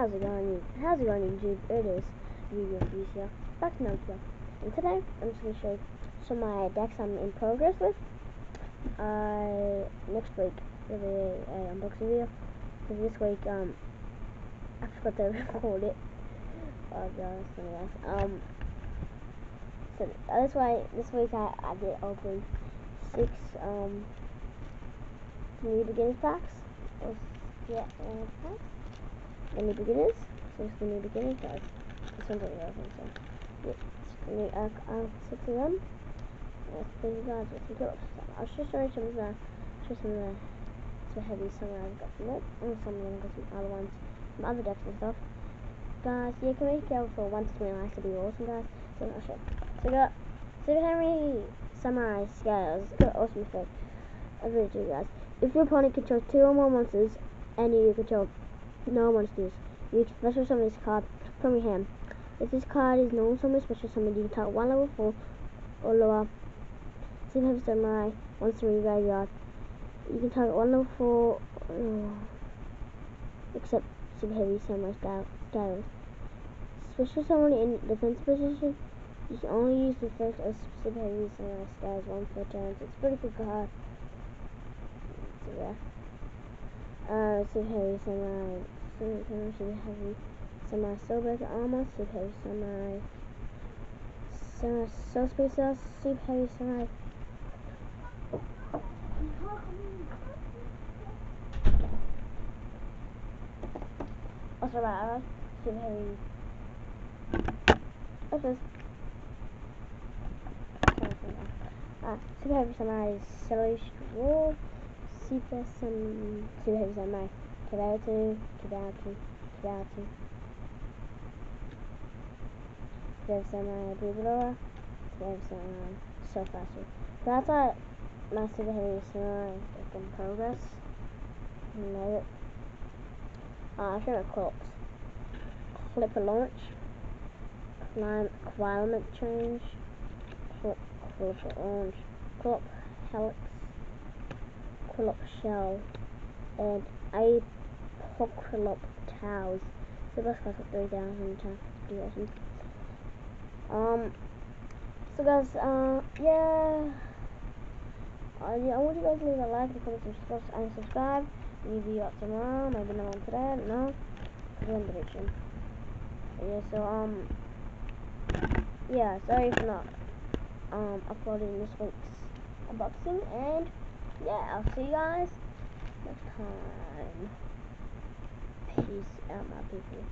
How's it going? How's it going, YouTube? It is Reviews here, back to Nokia. And today I'm just going to show you some of my decks I'm in progress with. Next week there'll be an unboxing video. Because this week I forgot to record it. Oh god, anyways. So that's why this week I did open 6 new beginners packs. Yeah, packs. The new beginners. So it's the new beginners, guys. This one's already open, so yeah, it's the new 6 of them. Let's see you guys with some tulips. I'll just show you some of the heavy some I've got from it, and some of them got some other ones, some other decks and stuff. Guys, yeah, can we go for 1 to 29 to be awesome, guys? So I'll show you. So we got Super Henry Samurai Scales. It's got awesome effect. I really do, guys. If your opponent controls 2 or more monsters and you control no monsters, you can special summon this card from your hand. If this card is normal summon, special summon, you can target 1 level 4 or lower Super Heavy Samurai once in your graveyard. You can target 1 level 4 except Super Heavy Samurai Scales. Special summon in defense position. You can only use the effect of Super Heavy Samurai Scales 1 per turn. So it's a pretty good card. So yeah. Super Heavy Samurai, Super Heavy Samurai Soulbreaker Armor, Super Heavy Samurai Soul Spacer, Super Heavy Samurai. Also right, Super Heavy. What's this? Super Heavy Samurai Celestial War, Super Heavy Samurai Kibautu, Super Heavy Samurai Bubulora, Super Heavy Samurai Soulfaster. So that's my Super Heavy Samurai deck in progress. Made it. I'll show you my Clipper Launch, Climate Change, Clipper Launch, Clop Helix, Quillop Shell, and Apocalypse Towers. So the best cost of 3,000 times 50 awesome. So guys, yeah. I want you guys to leave a like, comment, and subscribe. Maybe up tomorrow, maybe not on today, no. Because I'm prediction. Yeah, so yeah, sorry for not uploading this week's unboxing, and yeah, I'll see you guys next time. Peace out, my people.